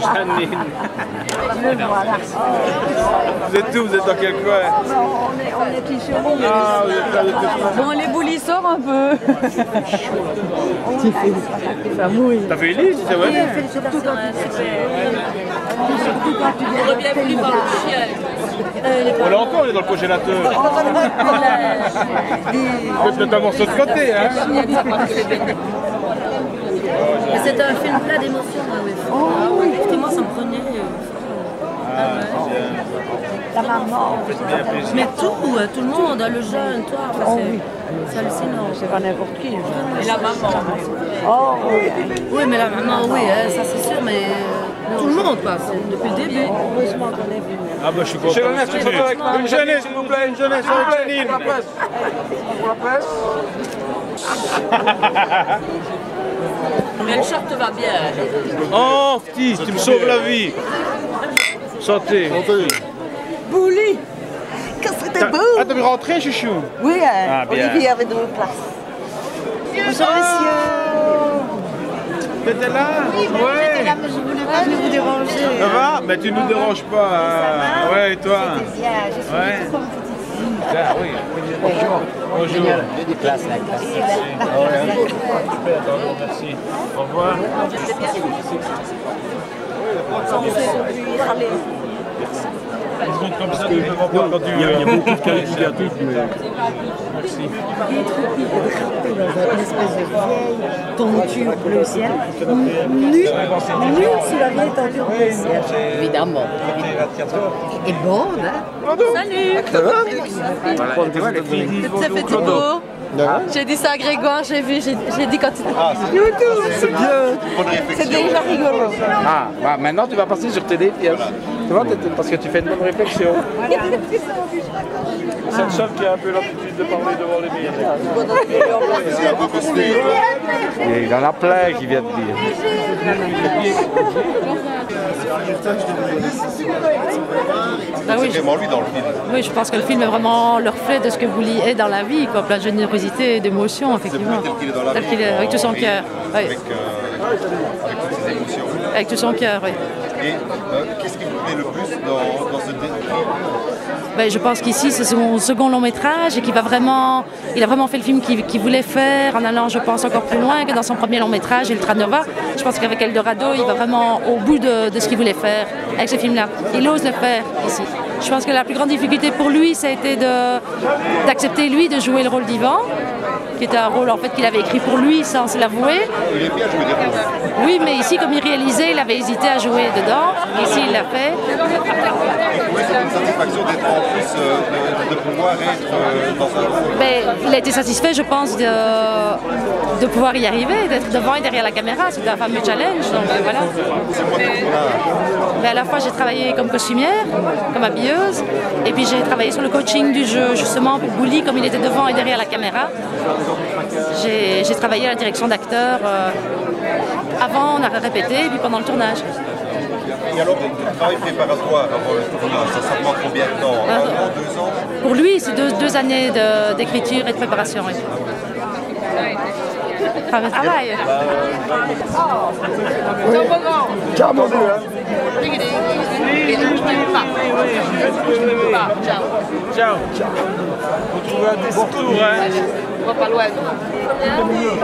Janine. Le voilà. Vous êtes où? Vous êtes dans quel coin? On est ici au milieu. Ah, vous êtes là de toute façon. Bon, les boulis sortent un peu. Ça mouille. T'as fait Élise, c'est vrai? Surtout quand tu viens. On revient plus par le chien. On l'a encore, il est dans le congélateur. Vous pouvez mettre un morceau de côté, hein? Mais c'était un film plein d'émotions. Effectivement, ça me prenait. La maman. Mais tout le monde, le jeune, toi, enfin, c'est hallucinant. C'est pas n'importe qui. Et la maman. Oh oui. Oui, mais la maman, oui, ça c'est sûr, mais tout le monde, quoi, depuis le début. Heureusement qu'on est venu. Ah bah je suis content. Une jeunesse, s'il vous plaît, une jeunesse avec Janine. Pour la presse. Mais le short va bien. Oh, petit, tu me sauves la vie. Santé. Bouli, que c'était beau. Ah, t'as pu rentrer, chouchou? Oui, Ah, bien. Olivier avait deux places. Bonjour, messieurs. T'étais là? Ouais. mais je voulais pas venir vous déranger. Ça va? Mais tu nous déranges pas. Hein. Ouais, et toi? Bien, je suis Ouais. toute contente ici. Ah, oui. Bonjour. Bonjour. Il y a des places là. Merci. Au revoir. Comme ça, tu peux pas quand tu veux. Il y a beaucoup de qualités à toutes, mais... Merci. Dans une espèce de vieille tenture bleu ciel, nue sous la vieille tenture bleu ciel. Évidemment. Et bonne, hein? Salut. Ça va? Ça fait du beau. J'ai dit ça à Grégoire, j'ai dit quand tu... C'est bien. C'est déjà rigolo. Ah, bah, maintenant tu vas passer sur tes pièces. Tu vois, parce que tu fais une bonne réflexion. C'est le seul qui a un peu l'habitude de parler devant les médias. Il y en a plein qui viennent dire. Ah oui, oui, je pense que le film est vraiment le reflet de ce que Bouli est dans la vie, quoi, plein de générosité et d'émotion, effectivement. Tel qu'il est, avec tout son cœur. Oui. Avec toutes ses émotions. Avec tout son cœur, oui. Et qu'est-ce qui vous plaît le plus dans ce film? Ben, je pense qu'ici, c'est son second long métrage et il a vraiment fait le film qu'il voulait faire en allant, je pense, encore plus loin que dans son premier long métrage, Ultra Nova. Je pense qu'avec Eldorado, il va vraiment au bout de ce qu'il voulait faire avec ce film-là. Il ose le faire ici. Je pense que la plus grande difficulté pour lui, ça a été d'accepter, lui, de jouer le rôle d'Ivan, qui était un rôle en fait qu'il avait écrit pour lui sans se l'avouer. Il est bien joué des rôles. Oui, mais ici, comme il réalisait, il avait hésité à jouer dedans. Ici, il l'a fait. Oui, c'est une satisfaction d'être en plus, de pouvoir être dans un rôle. Ben, il a été satisfait, je pense, de pouvoir y arriver, d'être devant et derrière la caméra. C'était un fameux challenge. Donc voilà. Ben, à la fois, j'ai travaillé comme costumière, comme habilleuse, et puis j'ai travaillé sur le coaching du jeu, justement pour Bouli, comme il était devant et derrière la caméra. J'ai travaillé à la direction d'acteurs. Avant, on a répété, et puis pendant le tournage. Et alors, le travail préparatoire avant le tournage, ça prend combien de temps? 1 an, 2 ans? Pour lui, c'est deux années d'écriture et de préparation. Oui. Travail. Ciao, mon vieux. Ciao. Vous trouvez un discours, hein? On va pas loin.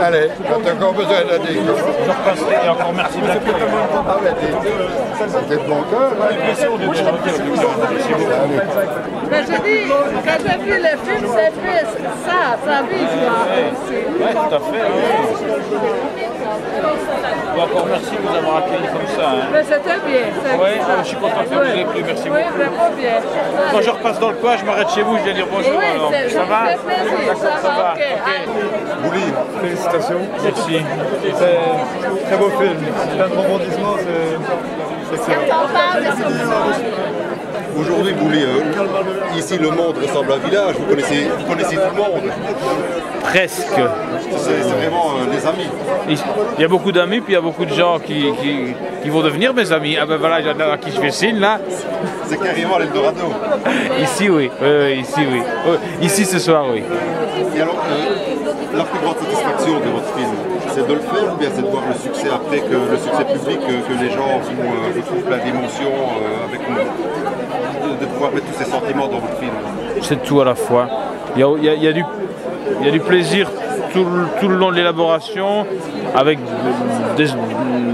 Allez, t'as encore besoin d'un déco. Je repasserai et encore merci de l'accueil. Ah ouais, c'était de bon cœur. Mais je dis, quand j'ai vu le film, c'est fait ça vise, Oui, tout à fait. Encore merci de nous avoir accueillis comme ça. Hein. Mais c'était bien. Oui, je suis content que vous ayez plu. Merci Oui, beaucoup. vraiment bien. Quand je repasse dans le coin, je m'arrête chez vous, je vais dire bonjour. Oui, alors. ça va? fait plaisir. Ça va, ok. Bouli, Félicitations. Merci. C'est un très beau film. Plein de rebondissements. C'est aujourd'hui, Bouli, ici le monde ressemble à un village. Vous connaissez tout le monde. Presque. C'est vraiment des amis. Il y a beaucoup d'amis, puis il y a beaucoup de gens qui vont devenir mes amis. Ah ben voilà, il y en a à qui je fais signe là. C'est carrément l'Eldorado. Ici oui, ici oui. Ici ce soir oui. Et alors, La plus grande satisfaction de votre film, c'est de le faire ou bien c'est de voir le succès après, que le succès public, que les gens vous trouvent plein d'émotions, avec de pouvoir mettre tous ces sentiments dans votre film? C'est tout à la fois. Il y a du plaisir tout le long de l'élaboration, avec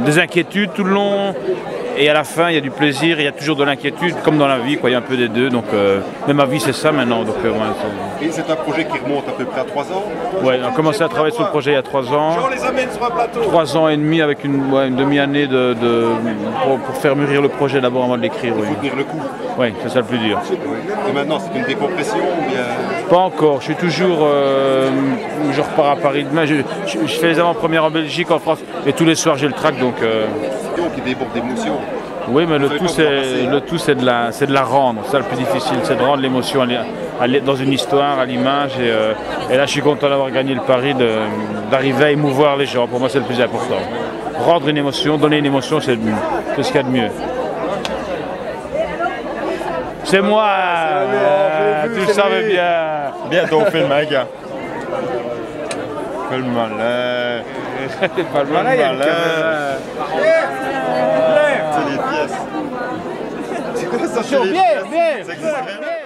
des inquiétudes tout le long. Et à la fin, il y a du plaisir, il y a toujours de l'inquiétude, comme dans la vie, quoi. Il y a un peu des deux. Donc, même ma vie, c'est ça maintenant. Donc, et c'est un projet qui remonte à peu près à 3 ans? Oui, on a commencé à travailler sur le projet il y a 3 ans. On les amène sur un plateau. 3 ans et demi avec une demi-année pour faire mûrir le projet d'abord avant de l'écrire. Il faut tenir le coup. Oui, c'est ça le plus dur. Et maintenant, c'est une décompression ou bien... Pas encore. Je suis toujours... je repars à Paris demain. Je fais les avant-premières en Belgique, en France. Et tous les soirs, j'ai le track, donc... qui déborde d'émotions. Oui, mais le tout, c'est de la rendre. C'est ça le plus difficile, c'est de rendre l'émotion dans une histoire, à l'image. Et là, je suis content d'avoir gagné le pari, d'arriver à émouvoir les gens. Pour moi, c'est le plus important. Rendre une émotion, donner une émotion, c'est ce qu'il y a de mieux. C'est moi, tu le savais bien. Bien ton film, hein, gars. Fais le malin. Pas le malin, il y a le caméra. C'est les pièces. C'est quoi ça? Bien, bien.